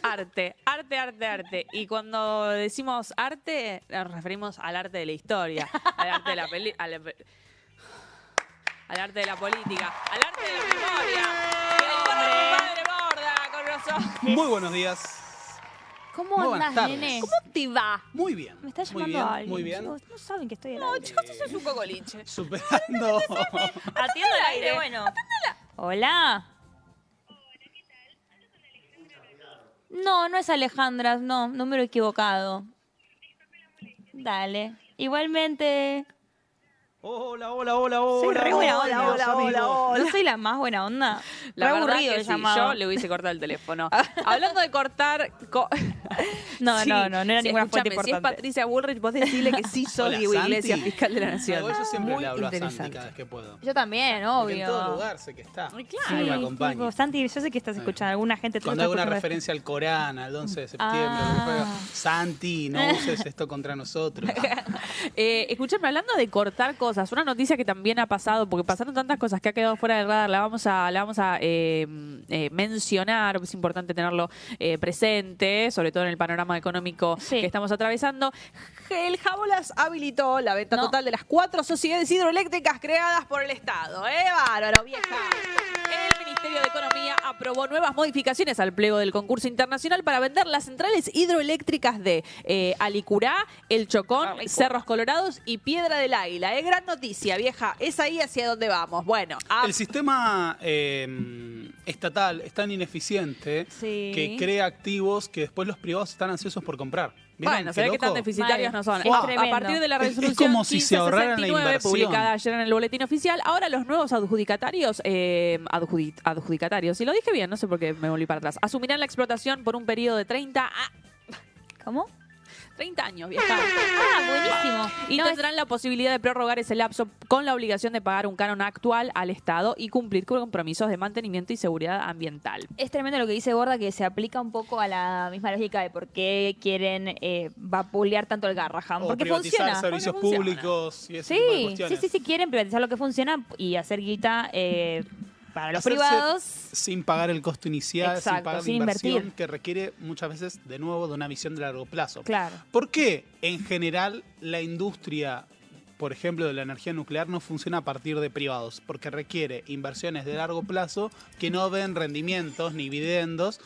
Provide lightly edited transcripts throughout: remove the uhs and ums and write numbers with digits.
Arte, arte, arte, arte. Y cuando decimos arte, nos referimos al arte de la historia, al arte de la al arte de la política, al arte de la memoria. Y el padre Borda con nosotros. Muy buenos días. ¿Cómo Muy buenas andás, tardes. nene? ¿Cómo te va? Muy bien. Me está muy llamando bien, alguien. Muy bien. Chicos, no saben que estoy al No, aire. chicos, eso es un cocoliche. Superando. Atiendo el aire, bueno. Hola. No, no es Alejandra, no, número equivocado. Dale. Igualmente. Hola, hola, hola, hola. Soy re buena onda. Hola, hola. No soy la más buena onda. La Re verdad aburrido que el sí, llamado. yo le hubiese cortado el teléfono. Hablando de cortar... No, Sí, no era ninguna fuente escúchame, importante. Si es Patricia Bullrich, vos decile que sí soy Hola, Diego Santi. Iglesias, fiscal de la No, Nación. igual yo siempre Muy le hablo a Santi interesante. cada vez que puedo. Yo también, Porque obvio. en todo lugar sé que está. Ay, claro. Siempre me Sí, acompaña. tipo, Santi, yo sé que estás escuchando. Alguna gente te Cuando está hago una escuchando. referencia al Corán, al 11 de septiembre, Ah. Santi, no uses esto contra nosotros. Escúchame, hablando de cortar cosas, una noticia que también ha pasado, porque pasaron tantas cosas que ha quedado fuera del radar, la vamos a mencionar, es importante tenerlo presente, sobre todo en el panorama económico Sí. que estamos atravesando. El Jabolas habilitó la venta No. total de las 4 sociedades hidroeléctricas creadas por el Estado. Bárbaro, vieja! El Ministerio de Economía aprobó nuevas modificaciones al pliego del concurso internacional para vender las centrales hidroeléctricas de Alicurá, El Chocón, Cerros Colorados y Piedra del Águila. Gran noticia, vieja. Es ahí hacia donde vamos. Bueno, El sistema estatal es tan ineficiente Sí. que crea activos que después los privados están ansiosos por comprar. ¿Vieron bueno, qué se ve que loco? tan deficitarios Mal. no son. Es A tremendo. partir de la Es resolución como si se ahorraran la 1569, inversión. publicada ayer en el boletín oficial, ahora los nuevos adjudicatarios, adjudicatarios, si lo dije bien, no sé por qué me volví para atrás, asumirán la explotación por un periodo de 30 años, vieja. Ah, buenísimo. Y No, tendrán la posibilidad de prorrogar ese lapso con la obligación de pagar un canon actual al Estado y cumplir con compromisos de mantenimiento y seguridad ambiental. es tremendo lo que dice Borda, que se aplica un poco a la misma lógica de por qué quieren vapulear tanto el Garrahan. O Porque privatizar funciona. servicios Porque funciona. públicos y ese tipo de Sí, cuestiones. sí, quieren privatizar lo que funciona y hacer guita para los Hacerse privados. sin pagar el costo inicial, sin Exacto, pagar la sin inversión invertir. que requiere muchas veces, de nuevo, de una visión de largo plazo. Claro. ¿Por qué en general la industria, por ejemplo, de la energía nuclear no funciona a partir de privados? Porque requiere inversiones de largo plazo que no ven rendimientos ni dividendos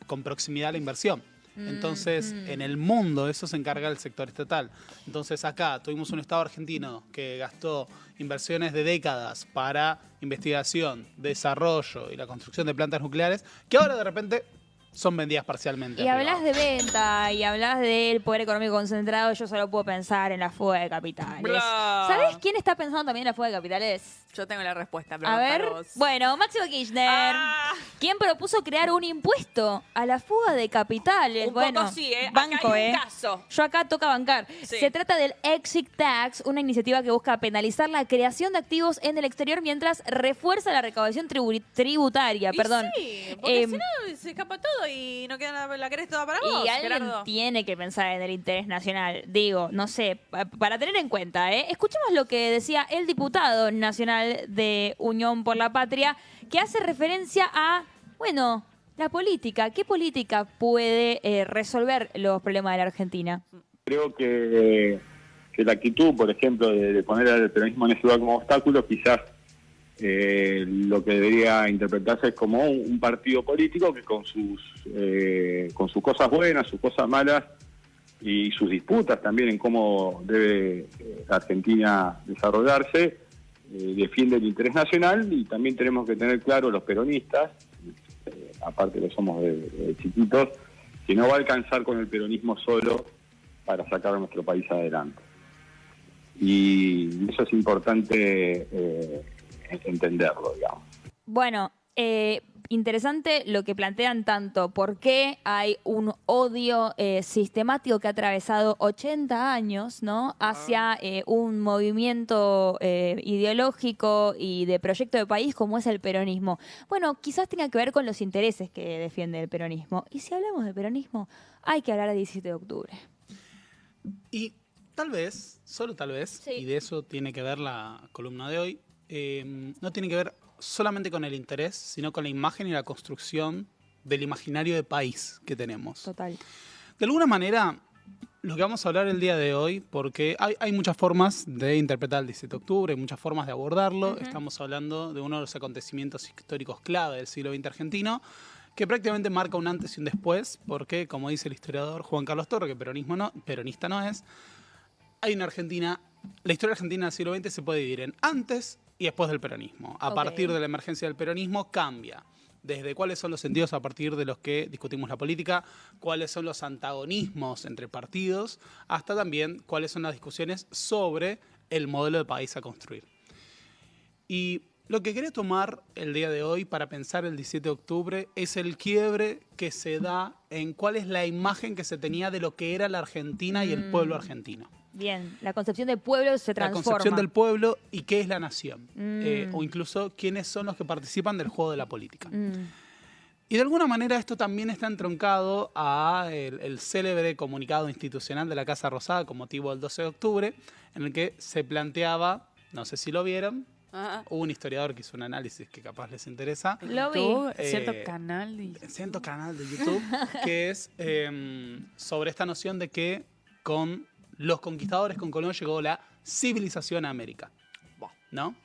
con proximidad a la inversión. Entonces, en el mundo eso se encarga el sector estatal. Entonces, acá tuvimos un Estado argentino que gastó inversiones de décadas para investigación, desarrollo y la construcción de plantas nucleares, que ahora de repente son vendidas parcialmente. Y a hablas privados. de venta y hablas del poder económico concentrado, yo solo puedo pensar en la fuga de capitales. Bla. ¿Sabés quién está pensando también en la fuga de capitales? Yo tengo la respuesta, A ver, bueno, Máximo Kirchner. Ah. ¿Quién propuso crear un impuesto a la fuga de capitales? Un bueno, poco sí, ¿eh? banco, Acá hay un caso. Yo acá toca bancar. Sí. Se trata del Exit Tax, una iniciativa que busca penalizar la creación de activos en el exterior mientras refuerza la recaudación tributaria. Y Perdón. sí, porque Em, si no se escapa todo y no queda la querés toda para vos, Y alguien Gerardo. tiene que pensar en el interés nacional. Digo, no sé, para tener en cuenta, ¿eh? Escuchemos lo que decía el diputado nacional de Unión por la Patria, que hace referencia a, bueno, la política. ¿Qué política puede resolver los problemas de la Argentina? Creo que la actitud, por ejemplo, de poner al peronismo en ese lugar como obstáculo, quizás lo que debería interpretarse es como un partido político que con sus cosas buenas, sus cosas malas y sus disputas también en cómo debe la Argentina desarrollarse, defiende el interés nacional. Y también tenemos que tener claro los peronistas, aparte que somos de chiquitos, que no va a alcanzar con el peronismo solo para sacar a nuestro país adelante. Y eso es importante entenderlo, digamos. Bueno, interesante lo que plantean tanto, por qué hay un odio sistemático que ha atravesado 80 años, ¿no? Hacia un movimiento ideológico y de proyecto de país como es el peronismo. Bueno, quizás tenga que ver con los intereses que defiende el peronismo. Y si hablamos de peronismo, hay que hablar del 17 de octubre. Y tal vez, solo tal vez, Sí. y de eso tiene que ver la columna de hoy, no tiene que ver solamente con el interés, sino con la imagen y la construcción del imaginario de país que tenemos. Total. De alguna manera, lo que vamos a hablar el día de hoy, porque hay muchas formas de interpretar el 17 de octubre, hay muchas formas de abordarlo. Estamos hablando de uno de los acontecimientos históricos clave del siglo XX argentino, que prácticamente marca un antes y un después, porque, como dice el historiador Juan Carlos Torre, que peronista no es, hay una Argentina, la historia argentina del siglo XX se puede dividir en antes y después del peronismo. A partir de la emergencia del peronismo cambia. Desde cuáles son los sentidos a partir de los que discutimos la política, cuáles son los antagonismos entre partidos, hasta también cuáles son las discusiones sobre el modelo de país a construir. Y lo que quería tomar el día de hoy para pensar el 17 de octubre es el quiebre que se da en cuál es la imagen que se tenía de lo que era la Argentina y el pueblo argentino. Bien, la concepción del pueblo se transforma. La concepción del pueblo y qué es la nación. O incluso quiénes son los que participan del juego de la política. Y de alguna manera esto también está entroncado a el célebre comunicado institucional de la Casa Rosada con motivo del 12 de octubre, en el que se planteaba, no sé si lo vieron, hubo un historiador que hizo un análisis que capaz les interesa. Lo vi. Cierto canal de YouTube, que es sobre esta noción de que con los conquistadores, con Colón, llegó la civilización a América. ¿No?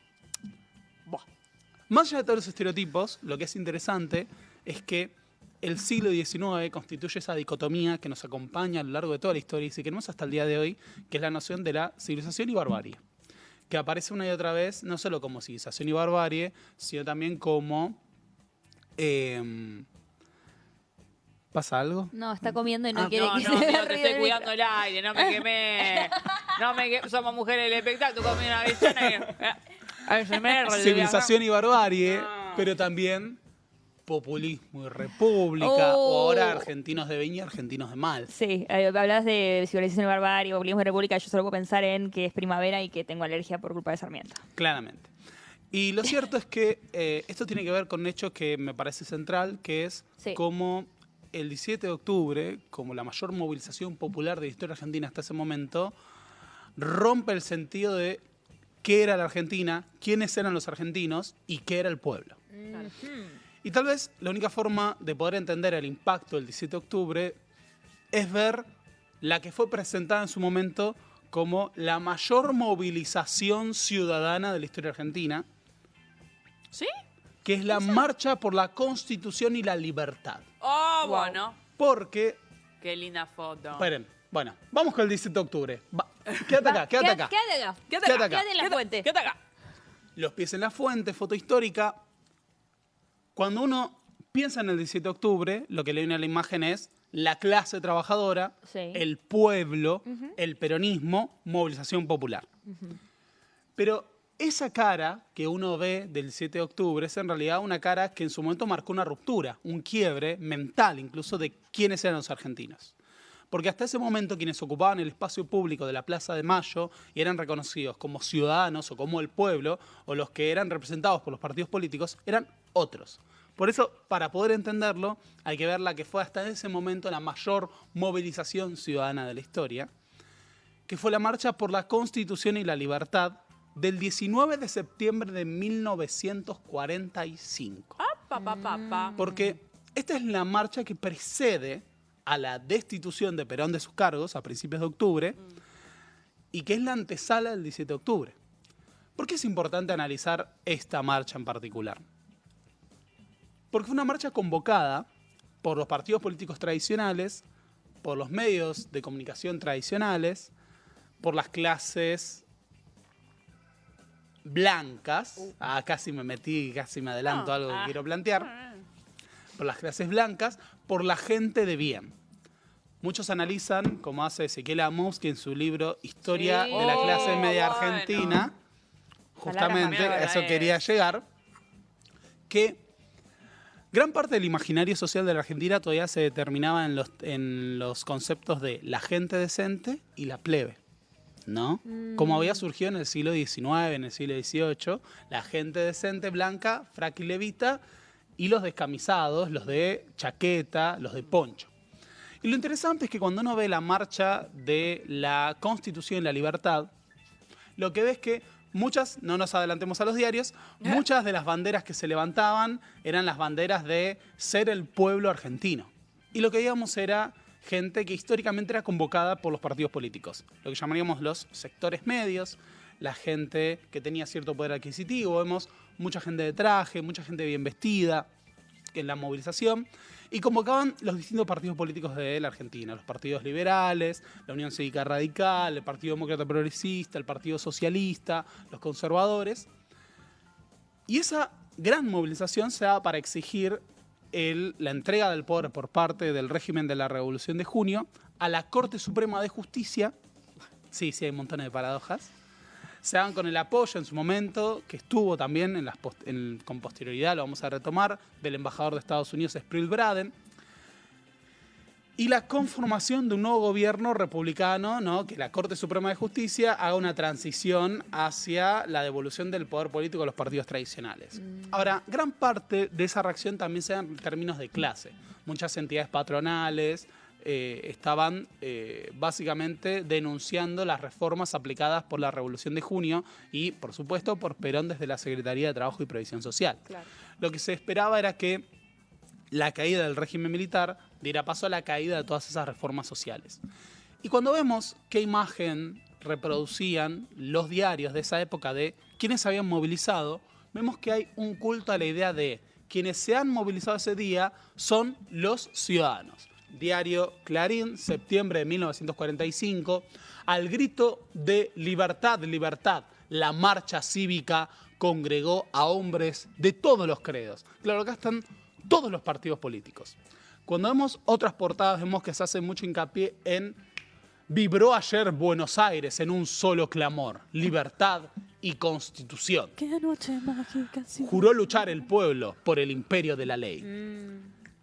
Más allá de todos los estereotipos, lo que es interesante es que el siglo XIX constituye esa dicotomía que nos acompaña a lo largo de toda la historia y si queremos hasta el día de hoy, que es la noción de la civilización y barbarie, que aparece una y otra vez, no solo como civilización y barbarie, sino también como... ¿Pasa algo? No, está comiendo y no quiere que se no, vea te ruido estoy del cuidando el aire, no me quemé. Somos mujeres del espectáculo, comí una bichona y... Civilización y barbarie, No. pero también populismo y república, o ahora argentinos de bien y argentinos de mal. Sí, hablas de civilización y barbarie, populismo y república, yo solo puedo pensar en que es primavera y que tengo alergia por culpa de Sarmiento. Claramente. Y lo cierto es que esto tiene que ver con un hecho que me parece central, que es cómo el 17 de octubre, como la mayor movilización popular de la historia argentina hasta ese momento, rompe el sentido de qué era la Argentina, quiénes eran los argentinos y qué era el pueblo. Y tal vez la única forma de poder entender el impacto del 17 de octubre es ver la que fue presentada en su momento como la mayor movilización ciudadana de la historia argentina. ¿Sí? Que es la marcha por la Constitución y la libertad. Oh, bueno. Porque... Qué linda foto. Esperen, bueno, vamos con el 17 de octubre. Quédate acá, quédate acá. Quédate acá. acá. Quédate en la fuente. Quédate acá. Los pies en la fuente, foto histórica. Cuando uno piensa en el 17 de octubre, lo que le viene a la imagen es la clase trabajadora, el pueblo, el peronismo, movilización popular. Pero esa cara que uno ve del 17 de octubre es en realidad una cara que en su momento marcó una ruptura, un quiebre mental incluso de quiénes eran los argentinos. Porque hasta ese momento quienes ocupaban el espacio público de la Plaza de Mayo y eran reconocidos como ciudadanos o como el pueblo, o los que eran representados por los partidos políticos, eran otros. Por eso, para poder entenderlo, hay que ver la que fue hasta ese momento la mayor movilización ciudadana de la historia, que fue la marcha por la Constitución y la libertad del 19 de septiembre de 1945. Porque esta es la marcha que precede a la destitución de Perón de sus cargos a principios de octubre y que es la antesala del 17 de octubre. ¿Por qué es importante analizar esta marcha en particular? Porque fue una marcha convocada por los partidos políticos tradicionales, por los medios de comunicación tradicionales, por las clases blancas. Casi me metí, casi me adelanto algo que quiero plantear. Por las clases blancas, por la gente de bien. Muchos analizan, como hace Ezequiel Amouski en su libro Historia de la clase media argentina, justamente a eso quería llegar, que gran parte del imaginario social de la Argentina todavía se determinaba en los conceptos de la gente decente y la plebe, ¿no? Como había surgido en el siglo XIX, en el siglo XVIII, la gente decente, blanca, frac y levita, y los descamisados, los de chaqueta, los de poncho. Y lo interesante es que cuando uno ve la marcha de la Constitución y la libertad, lo que ve es que muchas, no nos adelantemos a los diarios, muchas de las banderas que se levantaban eran las banderas de ser el pueblo argentino. Y lo que digamos era gente que históricamente era convocada por los partidos políticos, lo que llamaríamos los sectores medios, la gente que tenía cierto poder adquisitivo. Vemos mucha gente de traje, mucha gente bien vestida en la movilización, y convocaban los distintos partidos políticos de la Argentina, los partidos liberales, la Unión Cívica Radical, el Partido Demócrata Progresista, el Partido Socialista, los conservadores. Y esa gran movilización se daba para exigir la entrega del poder por parte del régimen de la Revolución de Junio a la Corte Suprema de Justicia. Sí, hay montones de paradojas. Se daban con el apoyo en su momento, que estuvo también con posterioridad, lo vamos a retomar, del embajador de Estados Unidos, Sproul Braden, y la conformación de un nuevo gobierno republicano, ¿no? Que la Corte Suprema de Justicia haga una transición hacia la devolución del poder político a los partidos tradicionales. Ahora, gran parte de esa reacción también se da en términos de clase. Muchas entidades patronales estaban básicamente denunciando las reformas aplicadas por la Revolución de Junio y, por supuesto, por Perón desde la Secretaría de Trabajo y Previsión Social. Claro. Lo que se esperaba era que la caída del régimen militar diera paso a la caída de todas esas reformas sociales. Y cuando vemos qué imagen reproducían los diarios de esa época de quienes se habían movilizado, vemos que hay un culto a la idea de quienes se han movilizado ese día son los ciudadanos. Diario Clarín, septiembre de 1945, al grito de libertad, libertad, la marcha cívica congregó a hombres de todos los credos. Claro, acá están todos los partidos políticos. Cuando vemos otras portadas, vemos que se hace mucho hincapié en vibró ayer Buenos Aires en un solo clamor, libertad y constitución. Qué noche mágica. Sí. Juró luchar el pueblo por el imperio de la ley.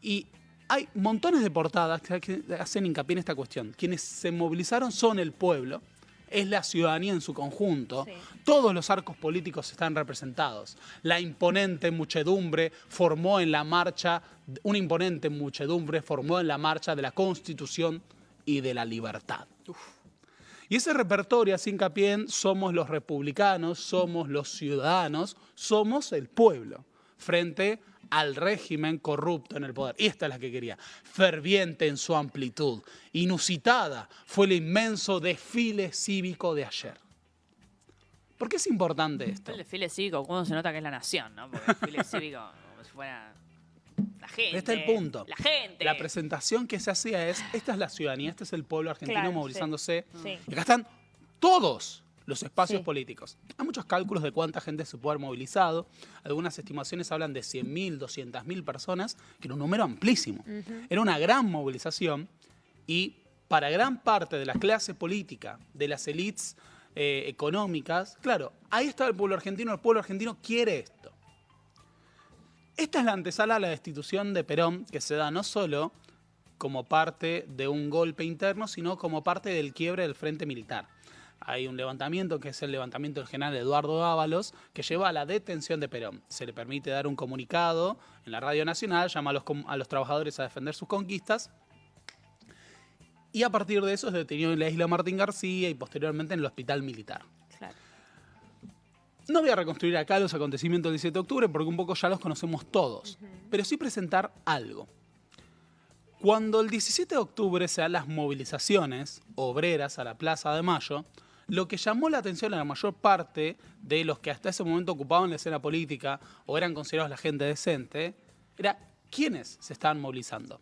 Y hay montones de portadas que hacen hincapié en esta cuestión. Quienes se movilizaron son el pueblo, es la ciudadanía en su conjunto. Sí. Todos los arcos políticos están representados. La imponente muchedumbre formó en la marcha, una imponente muchedumbre formó en la marcha de la Constitución y de la libertad. Y ese repertorio hace hincapié en somos los republicanos, somos los ciudadanos, somos el pueblo, frente al régimen corrupto en el poder. Y esta es la que quería. Ferviente en su amplitud, inusitada, fue el inmenso desfile cívico de ayer. ¿Por qué es importante esto? El desfile cívico, ¿cómo se nota que es la nación, no? Porque el desfile cívico, como si fuera la gente. Este es el punto. La gente. La presentación que se hacía es, esta es la ciudadanía, este es el pueblo argentino Claro, movilizándose. sí. Y acá están todos los espacios Sí. políticos. Hay muchos cálculos de cuánta gente se puede haber movilizado. Algunas estimaciones hablan de 100.000, 200.000 personas, que era un número amplísimo. Era una gran movilización y para gran parte de la clase política, de las élites económicas, claro, ahí está el pueblo argentino quiere esto. Esta es la antesala a la destitución de Perón, que se da no solo como parte de un golpe interno, sino como parte del quiebre del frente militar. Hay un levantamiento que es el levantamiento del general Eduardo Ábalos, que lleva a la detención de Perón. Se le permite dar un comunicado en la Radio Nacional, llama a los trabajadores a defender sus conquistas, y a partir de eso es detenido en la isla Martín García y posteriormente en el hospital militar. Claro. No voy a reconstruir acá los acontecimientos del 17 de octubre porque un poco ya los conocemos todos, pero sí presentar algo. Cuando el 17 de octubre se dan las movilizaciones obreras a la Plaza de Mayo, lo que llamó la atención a la mayor parte de los que hasta ese momento ocupaban la escena política o eran considerados la gente decente, era quiénes se estaban movilizando.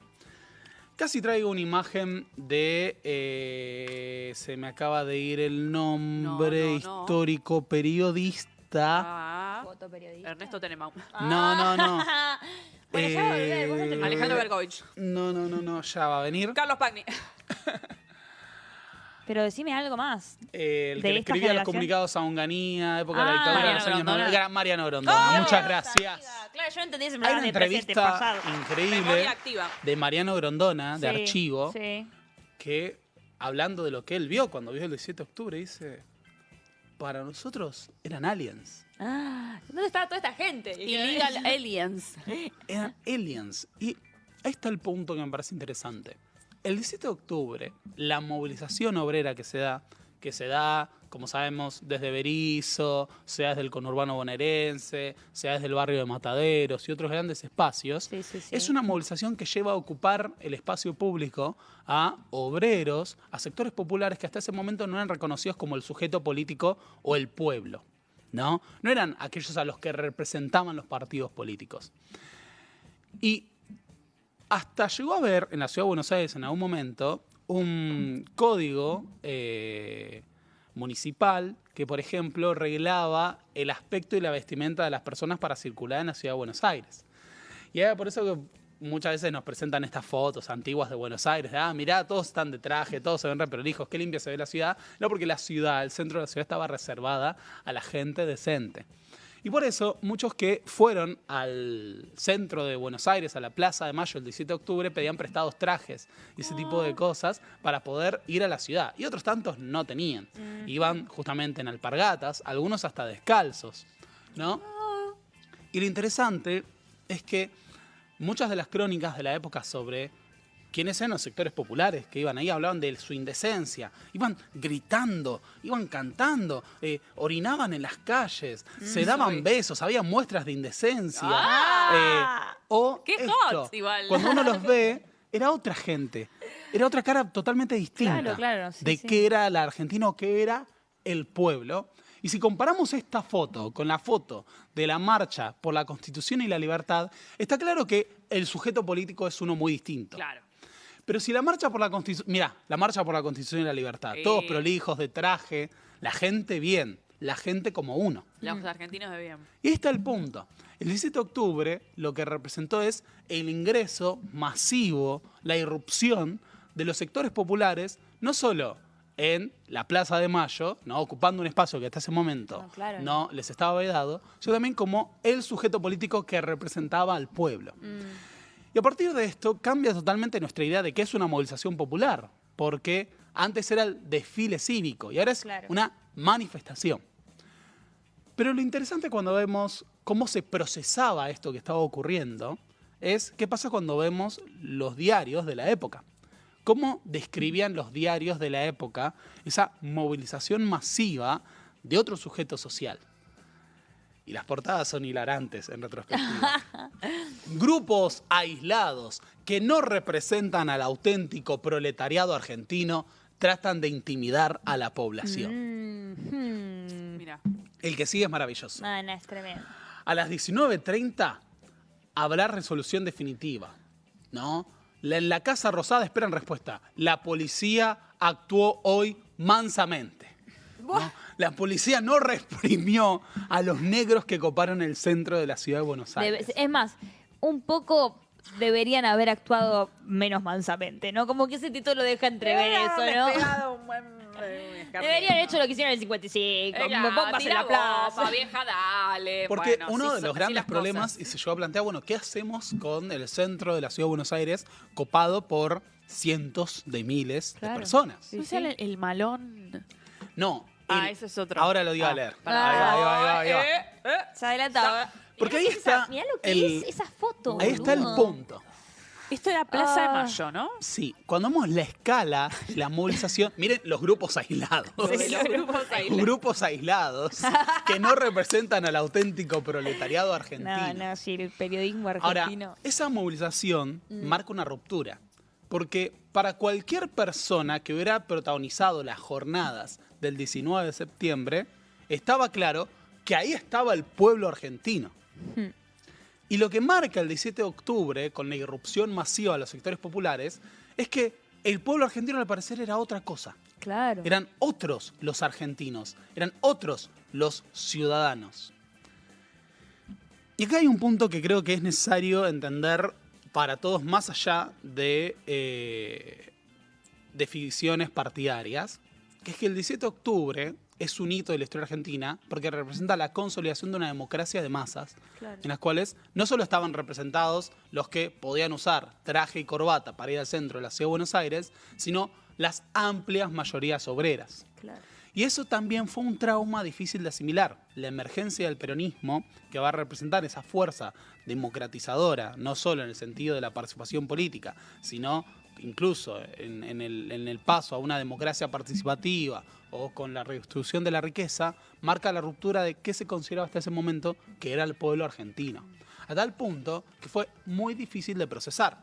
Casi traigo una imagen de, se me acaba de ir el nombre, No. histórico periodista. Ah, Foto periodista. Ernesto Tenenbaum. No. Bueno, ya va a venir, vos no te- Alejandro Bergovich. No, ya va a venir. Carlos Pagni. Pero decime algo más. El ¿De que le esta escribía los generación? comunicados a Unganía, época de la Ah, dictadura de los Mariano años Grondona. 90. Mariano Grondona, muchas gracias. Claro, yo entendí ese Hay programa una de presente, entrevista pasado. increíble Memoria activa. de Mariano Grondona, de Sí, Archivo, Sí. que hablando de lo que él vio cuando vio el 17 de octubre, dice, para nosotros eran aliens. Ah, ¿dónde estaba toda esta gente? Illegal Aliens. Eran aliens. Y ahí está el punto que me parece interesante. El 17 de octubre, la movilización obrera que se da, que se da, como sabemos, desde Berisso, sea desde el conurbano bonaerense, sea desde el barrio de Mataderos y otros grandes espacios, Sí, sí, sí. es una movilización que lleva a ocupar el espacio público a obreros, a sectores populares que hasta ese momento no eran reconocidos como el sujeto político o el pueblo, ¿no? No eran aquellos a los que representaban los partidos políticos. Y hasta llegó a haber en la Ciudad de Buenos Aires en algún momento un código municipal que, por ejemplo, reglaba el aspecto y la vestimenta de las personas para circular en la Ciudad de Buenos Aires. Y era por eso que muchas veces nos presentan estas fotos antiguas de Buenos Aires, de, mirá, todos están de traje, todos se ven re prolijos, qué limpia se ve la ciudad. No, porque la ciudad, el centro de la ciudad estaba reservada a la gente decente. Y por eso, muchos que fueron al centro de Buenos Aires, a la Plaza de Mayo el 17 de octubre, pedían prestados trajes y ese tipo de cosas para poder ir a la ciudad. Y otros tantos no tenían. Iban justamente en alpargatas, algunos hasta descalzos, ¿no? Y lo interesante es que muchas de las crónicas de la época sobre quiénes eran los sectores populares que iban ahí, hablaban de su indecencia, iban gritando, iban cantando, orinaban en las calles, se daban besos, había muestras de indecencia. ¡Qué esto, hot, igual! cuando uno los ve, era otra gente, era otra cara totalmente distinta Claro, sí, de sí. qué era el argentino, qué era el pueblo. Y si comparamos esta foto con la foto de la marcha por la Constitución y la Libertad, está claro que el sujeto político es uno muy distinto. Claro. Pero si la marcha por la Constitución... Mirá, la marcha por la Constitución y la Libertad. Todos prolijos, de traje, la gente bien, la gente como uno. Los argentinos de bien. Y ahí está el punto. El 17 de octubre lo que representó es el ingreso masivo, la irrupción de los sectores populares, no solo en la Plaza de Mayo, ¿no? Ocupando un espacio que hasta ese momento No, claro. no les estaba vedado, sino también como el sujeto político que representaba al pueblo. Y a partir de esto cambia totalmente nuestra idea de qué es una movilización popular, porque antes era el desfile cívico y ahora es Claro. una manifestación. Pero lo interesante cuando vemos cómo se procesaba esto que estaba ocurriendo es qué pasa cuando vemos los diarios de la época. ¿Cómo describían los diarios de la época esa movilización masiva de otro sujeto social? Y las portadas son hilarantes en retrospectiva. Grupos aislados que no representan al auténtico proletariado argentino tratan de intimidar a la población. Mira. El que sigue es maravilloso. No, es tremendo. A las 19:30 habrá resolución definitiva, ¿no? En la Casa Rosada esperan respuesta. La policía actuó hoy mansamente, ¿no? La policía no reprimió a los negros que coparon el centro de la ciudad de Buenos Aires. Es más, un poco deberían haber actuado menos mansamente, ¿no? Como que ese título deja entrever eso, ¿no? Deberían haber hecho lo que hicieron en el 55, bombas en la plaza. Vieja, dale. Porque Bueno, uno así de son- los así grandes las problemas, cosas. y se llegó a plantear, bueno, ¿qué hacemos con el centro de la ciudad de Buenos Aires copado por cientos de miles Claro. de personas? Sí, ¿No sí. sea el malón? No. Ese es otro. Ahora lo iba a leer. pará. Ahí va, ahí va. Se adelantaba. Porque ahí Mirá está Mirá lo que el- es esa foto. Ahí está el boludo. punto. Esto era Plaza de Ah. Mayo, ¿no? Sí, cuando vemos la escala de la movilización, miren los grupos aislados. Sí, los grupos aislados. Grupos aislados que no representan al auténtico proletariado argentino. No, sí, el periodismo Ahora, argentino. esa movilización marca una ruptura, porque para cualquier persona que hubiera protagonizado las jornadas del 19 de septiembre, estaba claro que ahí estaba el pueblo argentino. Y lo que marca el 17 de octubre, con la irrupción masiva de los sectores populares, es que el pueblo argentino al parecer era otra cosa. Claro. Eran otros los argentinos, eran otros los ciudadanos. Y acá hay un punto que creo que es necesario entender para todos más allá de definiciones partidarias, que es que el 17 de octubre es un hito de la historia argentina porque representa la consolidación de una democracia de masas, Claro. en las cuales no solo estaban representados los que podían usar traje y corbata para ir al centro de la ciudad de Buenos Aires, sino las amplias mayorías obreras. Claro. Y eso también fue un trauma difícil de asimilar. La emergencia del peronismo, que va a representar esa fuerza democratizadora, no solo en el sentido de la participación política, sino incluso en el paso a una democracia participativa o con la redistribución de la riqueza, marca la ruptura de qué se consideraba hasta ese momento que era el pueblo argentino. A tal punto que fue muy difícil de procesar.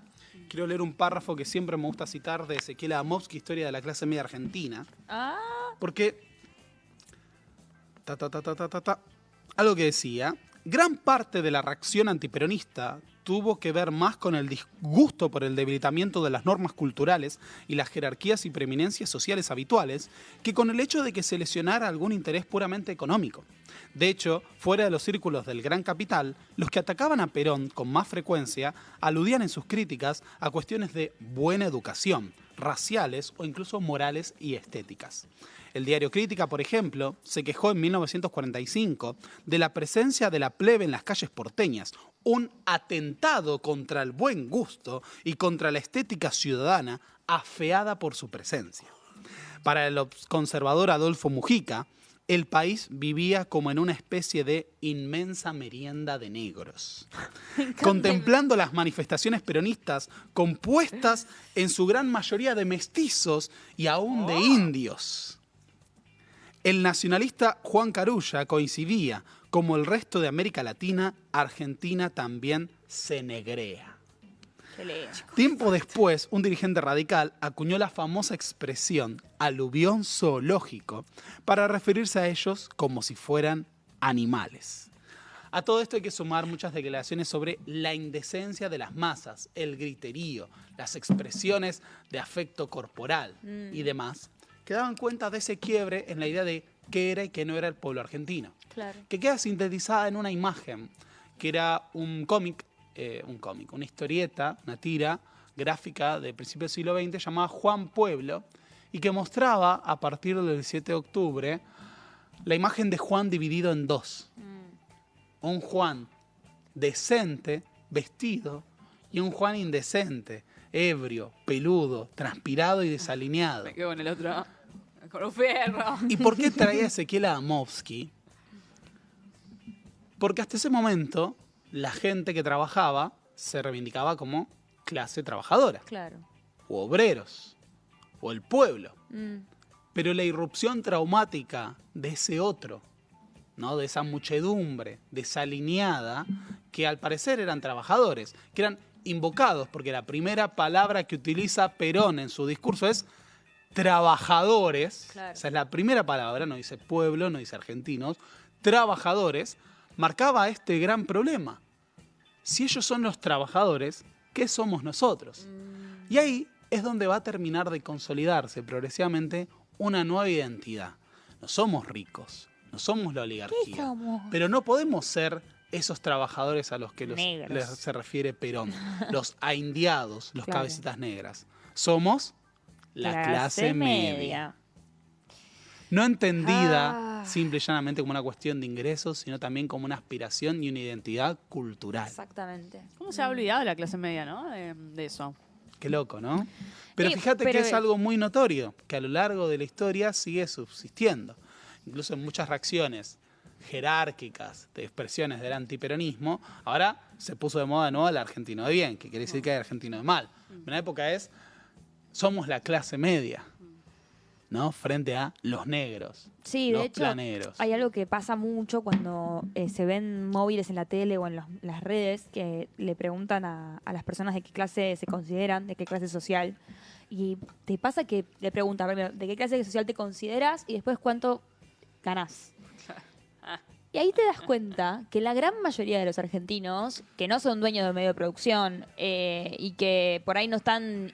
Quiero leer un párrafo que siempre me gusta citar de Ezequiel Adamowski, Historia de la clase media argentina, porque algo que decía: gran parte de la reacción antiperonista tuvo que ver más con el disgusto por el debilitamiento de las normas culturales y las jerarquías y preeminencias sociales habituales que con el hecho de que se lesionara algún interés puramente económico. De hecho, fuera de los círculos del gran capital, los que atacaban a Perón con más frecuencia aludían en sus críticas a cuestiones de buena educación, raciales o incluso morales y estéticas. El diario Crítica, por ejemplo, se quejó en 1945 de la presencia de la plebe en las calles porteñas, un atentado contra el buen gusto y contra la estética ciudadana afeada por su presencia. Para el conservador Adolfo Mujica, el país vivía como en una especie de inmensa merienda de negros, contemplando las manifestaciones peronistas compuestas en su gran mayoría de mestizos y aún de indios. El nacionalista Juan Carulla coincidía: como el resto de América Latina, Argentina también se negrea. Tiempo después, un dirigente radical acuñó la famosa expresión aluvión zoológico para referirse a ellos como si fueran animales. A todo esto hay que sumar muchas declaraciones sobre la indecencia de las masas, el griterío, las expresiones de afecto corporal y demás, que daban cuenta de ese quiebre en la idea de qué era y qué no era el pueblo argentino. Claro. Que queda sintetizada en una imagen, que era un cómic, una historieta, una tira gráfica de principios del siglo XX llamada Juan Pueblo, y que mostraba a partir del 7 de octubre la imagen de Juan dividido en dos. Un Juan decente, vestido, y un Juan indecente, ebrio, peludo, transpirado y desalineado. Me quedo en el otro, con un fierro. ¿Y por qué traía Ezequiel Adamowski? Porque hasta ese momento la gente que trabajaba se reivindicaba como clase trabajadora, Claro. o obreros, o el pueblo. Pero la irrupción traumática de ese otro, ¿no? De esa muchedumbre desalineada, que al parecer eran trabajadores, que eran invocados, porque la primera palabra que utiliza Perón en su discurso es trabajadores. Claro. Esa es la primera palabra, no dice pueblo, no dice argentinos, trabajadores. Marcaba este gran problema. Si ellos son los trabajadores, ¿qué somos nosotros? Y ahí es donde va a terminar de consolidarse progresivamente una nueva identidad. No somos ricos, no somos la oligarquía, ¿Qué somos? pero no podemos ser esos trabajadores a los que Negros. se refiere Perón, los aindiados, los Claro. cabecitas negras. Somos la clase media. No entendida simple y llanamente como una cuestión de ingresos, sino también como una aspiración y una identidad cultural. Exactamente. ¿Cómo se ha olvidado la clase media, no? De eso. Qué loco, ¿no? Pero Sí, fíjate pero que es algo muy notorio, que a lo largo de la historia sigue subsistiendo. Incluso en muchas reacciones jerárquicas de expresiones del antiperonismo, ahora se puso de moda de nuevo el argentino de bien, que quiere decir que hay argentino de mal. En una época somos la clase media, ¿no? Frente a los negros, Sí, los de hecho, planeros. hay algo que pasa mucho cuando se ven móviles en la tele o en las redes que le preguntan a las personas de qué clase se consideran, de qué clase social. Y te pasa que le preguntan primero, ¿de qué clase social te consideras? Y después, ¿cuánto ganás? Y ahí te das cuenta que la gran mayoría de los argentinos, que no son dueños de medio de producción y que por ahí no están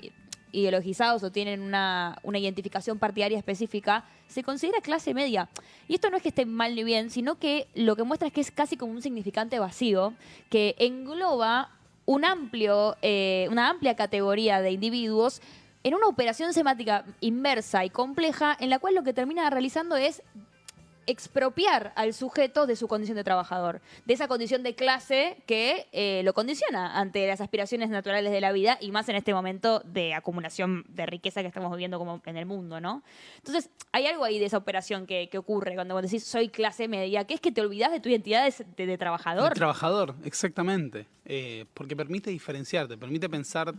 ideologizados o tienen una identificación partidaria específica, se considera clase media. Y esto no es que esté mal ni bien, sino que lo que muestra es que es casi como un significante vacío que engloba una amplia categoría de individuos en una operación semántica inmersa y compleja en la cual lo que termina realizando es expropiar al sujeto de su condición de trabajador, de esa condición de clase que lo condiciona ante las aspiraciones naturales de la vida y más en este momento de acumulación de riqueza que estamos viviendo como en el mundo, ¿no? Entonces, hay algo ahí de esa operación que ocurre cuando vos decís soy clase media, que es que te olvidás de tu identidad de trabajador. El trabajador, exactamente. Porque permite diferenciarte, permite pensar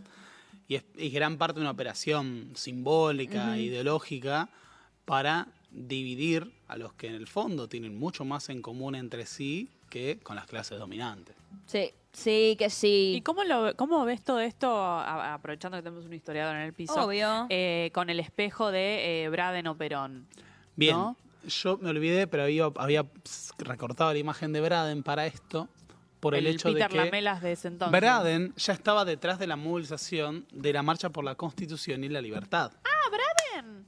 y es gran parte de una operación simbólica, ideológica, para dividir a los que en el fondo tienen mucho más en común entre sí que con las clases dominantes. Sí, sí, que sí. ¿Y cómo ves todo esto, aprovechando que tenemos un historiador en el piso, Obvio. con el espejo de Braden o Perón? Bien, ¿No? yo me olvidé, pero había recortado la imagen de Braden para esto, por el hecho Peter de que Lamelas de ese entonces. Braden ya estaba detrás de la movilización de la Marcha por la Constitución y la Libertad.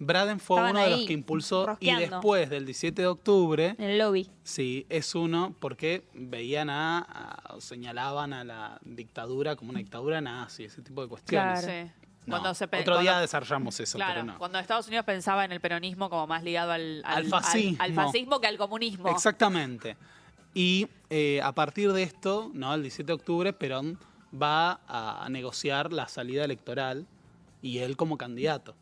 Braden fue Estaban uno de los ahí, que impulsó, rosqueando. y después del 17 de octubre, En el lobby. sí, es uno porque veían o señalaban a la dictadura como una dictadura nazi, ese tipo de cuestiones. Claro. Sí. No, Cuando otro día desarrollamos eso, Claro, pero no. cuando Estados Unidos pensaba en el peronismo como más ligado al fascismo. al fascismo que al comunismo. Exactamente. Y a partir de esto, ¿no? El 17 de octubre, Perón va a negociar la salida electoral y él como candidato.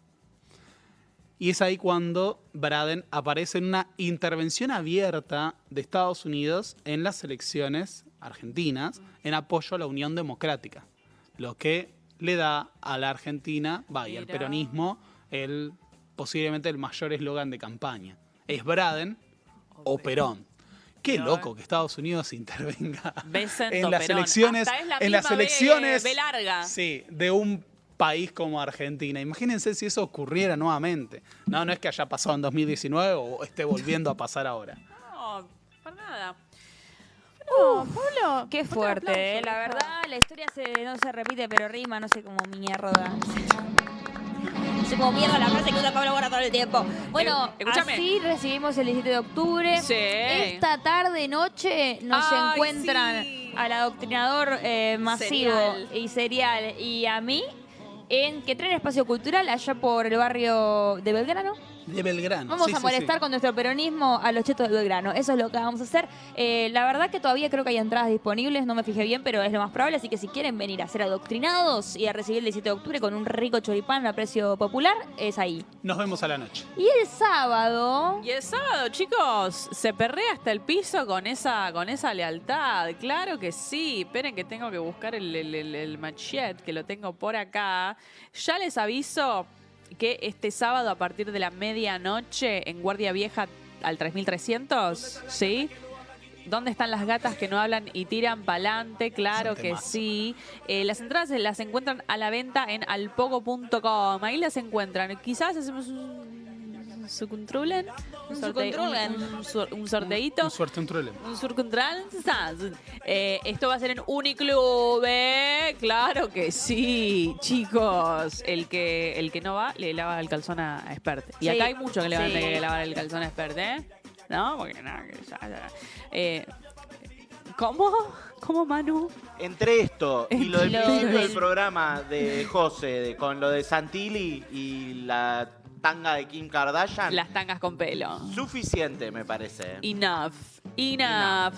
Y es ahí cuando Braden aparece en una intervención abierta de Estados Unidos en las elecciones argentinas en apoyo a la Unión Democrática, lo que le da a la Argentina, y al Mira. peronismo, posiblemente el mayor eslogan de campaña. Es Braden o Perón. Qué Mira. loco que Estados Unidos intervenga Besento, en las Perón. elecciones, Hasta es la en las misma elecciones, B larga. sí, de un país como Argentina. Imagínense si eso ocurriera nuevamente. No es que haya pasado en 2019 o esté volviendo a pasar ahora. No, para nada. No, Pablo, Qué fuerte fuerte, aplauso, la vieja. verdad, la historia no se repite, pero rima, no sé cómo mierda. No sé cómo mierda la frase que usa Pablo Borra todo el tiempo. Bueno, Escúchame. así recibimos el 17 de octubre. Sí. Esta tarde, noche, nos Ay, encuentran sí. al adoctrinador masivo Serial. y serial y a mí en que traen espacio cultural allá por el barrio de Belgrano. De Belgrano. Vamos sí, a sí, molestar sí. con nuestro peronismo a los chetos de Belgrano. Eso es lo que vamos a hacer. La verdad que todavía creo que hay entradas disponibles, no me fijé bien, pero es lo más probable. Así que si quieren venir a ser adoctrinados y a recibir el 17 de octubre con un rico choripán a precio popular, es ahí. Nos vemos a la noche. Y el sábado... Y el sábado, chicos, se perrea hasta el piso con esa lealtad. Claro que sí. Esperen que tengo que buscar el machete, que lo tengo por acá. Ya les aviso que este sábado a partir de la medianoche en Guardia Vieja al 3300, ¿sí? ¿Dónde están las gatas que no hablan y tiran pa'lante? Claro que Temazo. sí. Las entradas las encuentran a la venta en alpogo.com. Ahí las encuentran. Quizás hacemos un sucuntrulen. Un sorteíto. Un suerte, un trole. Un surcontrol. Esto va a ser en Uniclub, ¿eh? Claro que sí, chicos. El que no va, le lava el calzón a Expert. Y Sí, acá hay mucho que le van a sí. tener que lavar el calzón a Expert, ¿eh? ¿No? Porque nada, que ¿Cómo? ¿Cómo, Manu? Entre esto y lo del Lo principio del- del programa de José, con lo de Santilli y la tanga de Kim Kardashian, Las tangas con pelo. suficiente me parece. Enough.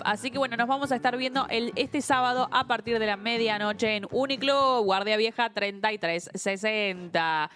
Así que bueno, nos vamos a estar viendo este sábado a partir de la medianoche en Uniclub, Guardia Vieja 3360.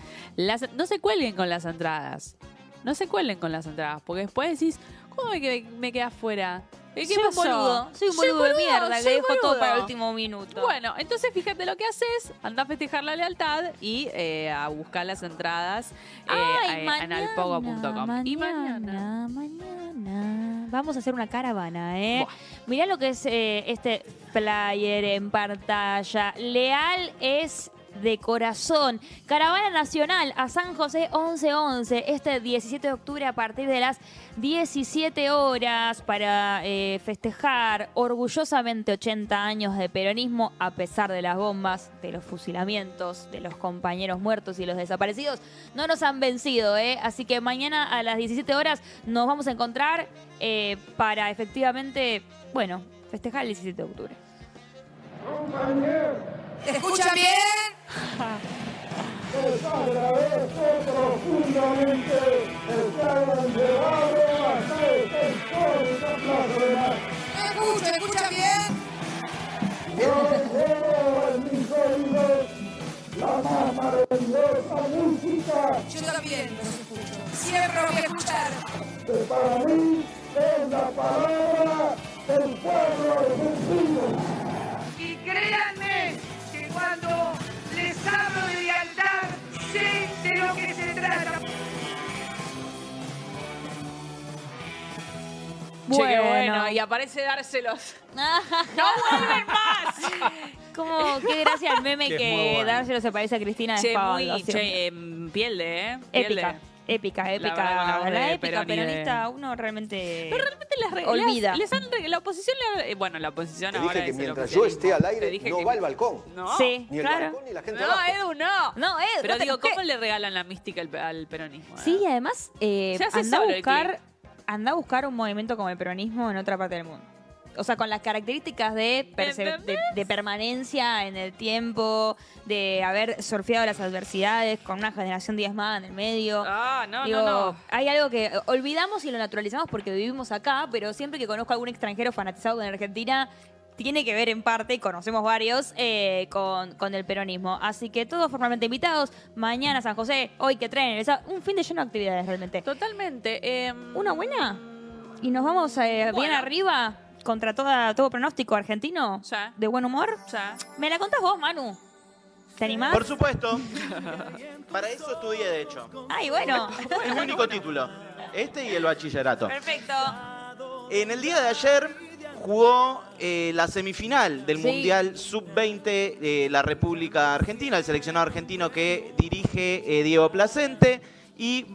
No se cuelguen con las entradas. No se cuelguen con las entradas, porque después decís, ¿cómo me quedé afuera? ¿Qué Soy un pasó? boludo, soy un boludo de mierda que soy dejo todo boludo. para el último minuto. Bueno, entonces fíjate lo que haces, anda a festejar la lealtad y a buscar las entradas en alpogo.com. Y mañana. Mañana vamos a hacer una caravana, ¿eh? Buah. Mirá lo que es este flyer en pantalla. Leal es de corazón. Caravana Nacional a San José 1111 este 17 de octubre a partir de las 17 horas para festejar orgullosamente 80 años de peronismo a pesar de las bombas, de los fusilamientos, de los compañeros muertos y los desaparecidos. No nos han vencido, ¿eh? Así que mañana a las 17 horas nos vamos a encontrar para efectivamente, bueno, festejar el 17 de octubre. ¿Escuchan bien? ¿Escuchan bien? Yo también los escucho. Siempre los voy a escuchar. Y créanme que cuando les hablo de diálogo Che, qué Bueno. bueno. Y aparece dárselos. ¡No vuelven más! Como, qué gracia el meme Que es muy que bueno. dárselo se parece a Cristina de Che, Favaldo, muy... siempre. Che, piel de, Piel Épica. de. Épica. verdad, con la voz La de épica Perón y de- peronista, uno realmente. Pero realmente Olvida. la oposición, bueno, la oposición Te ahora dije que es el mientras yo esté al oficialismo. Te aire, dije no que- va al balcón. No. Sí, Ni el claro. balcón ni la gente No, abajo. Edu, no. No, Edu, Pero no te digo, enojes. ¿cómo le regalan la mística al peronismo? Sí, y además Se hace anda a solo el buscar, anda a buscar un movimiento como el peronismo en otra parte del mundo. O sea, con las características de permanencia en el tiempo, de haber surfeado las adversidades, con una generación diezmada en el medio. Ah, no, Digo, no. hay algo que olvidamos y lo naturalizamos porque vivimos acá, pero siempre que conozco a algún extranjero fanatizado en Argentina, tiene que ver en parte, y conocemos varios, con el peronismo. Así que todos formalmente invitados. Mañana San José, hoy que traen, un fin de lleno de actividades realmente. Totalmente. ¿Una buena? Y nos vamos bien Bueno. arriba contra todo pronóstico argentino Sí. de buen humor. Ya. ¿Me la contás vos, Manu? ¿Te animás? Por supuesto. Para eso estudié, de hecho. Ay, bueno. Es mi único título. Este y el bachillerato. Perfecto. En el día de ayer jugó la semifinal del Sí. Mundial Sub-20 de la República Argentina, el seleccionado argentino que dirige Diego Placente, y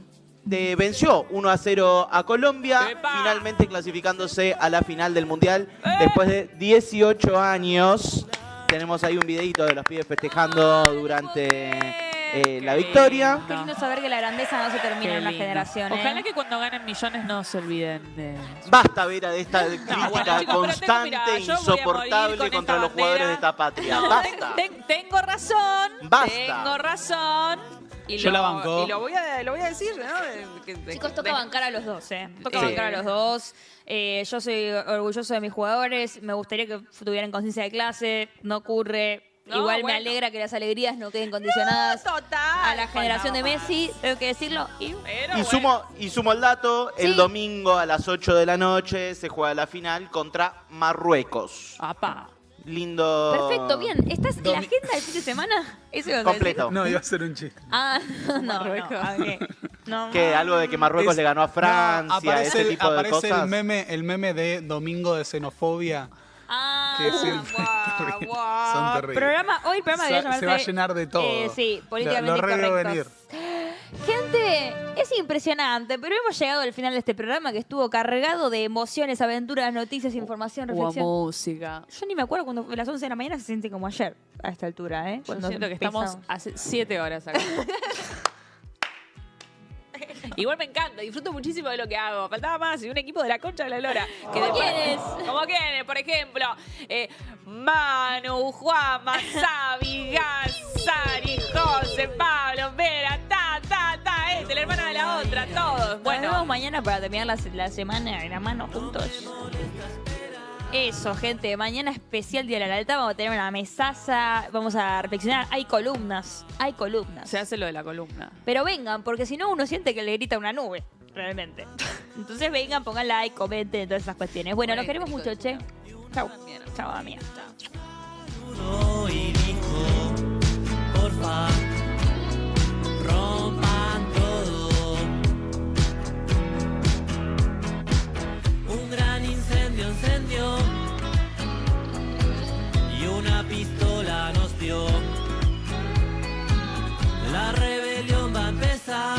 venció 1-0 a Colombia, ¡Epa! finalmente clasificándose a la final del Mundial después de 18 años. Tenemos ahí un videito de los pibes festejando durante la victoria. Qué lindo saber que la grandeza no se termina Qué en una lindo. generación. ¿eh? Ojalá que cuando ganen millones no se olviden de... Basta, Vera, de esta crítica bueno, chicos, pero constante mira, e yo voy a morir insoportable con contra esta los jugadores de bandera. esta patria. No, Basta. tengo razón. Basta. Tengo razón. Y Yo la banco. Y lo voy a decir, ¿no? Chicos, toca bancar a los dos, ¿eh? Toca Sí. bancar a los dos. Yo soy orgulloso de mis jugadores. Me gustaría que tuvieran conciencia de clase. No ocurre. No, Igual bueno. me alegra que las alegrías no queden condicionadas Total. a la generación de Messi. Tengo que decirlo. Y Pero Y bueno. sumo el dato, el Sí. domingo a las 8 de la noche se juega la final contra Marruecos. Apá. Lindo. perfecto, bien. ¿Estás en la agenda del fin de semana? Eso ibas a decir. Completo. No, iba a ser un chiste. Ah, no, Marruecos. no. ¿Qué? Algo de que Marruecos Es- le ganó a Francia, No, ese tipo de aparece cosas. el meme de Domingo de Xenofobia. Ah, Que siempre son terribles. Hoy el programa debería llamarse... Se va a llenar de todo. Sí, políticamente Lo re veo incorrectos. Gente, es impresionante, pero hemos llegado al final de este programa que estuvo cargado de emociones, aventuras, noticias, información, Hubo reflexión. música. Yo ni me acuerdo cuando a las 11 de la mañana se siente como ayer a esta altura, ¿eh? Yo Cuando siento que estamos empezamos. hace 7 horas acá. Igual me encanta, disfruto muchísimo de lo que hago. Faltaba más, y un equipo de la concha de la lora. ¿Cómo quiénes? Como quiénes, por ejemplo, Manu, Juanma, Sabi, Gas, Sari, José, Pablo, Vera, el hermano de la otra, todos. Bueno, nos vemos Bueno, mañana para terminar la semana en la mano juntos. Eso, gente. Mañana especial Día de la Lealtad. Vamos a tener una mesaza. Vamos a reflexionar. Hay columnas. Hay columnas. se hace lo de la columna. Pero vengan, porque si no uno siente que le grita una nube. Realmente. Entonces vengan, pongan like, comenten, todas esas cuestiones. Bueno, los queremos mucho, che. Chau. Chau, amiga. Y dijo, porfa,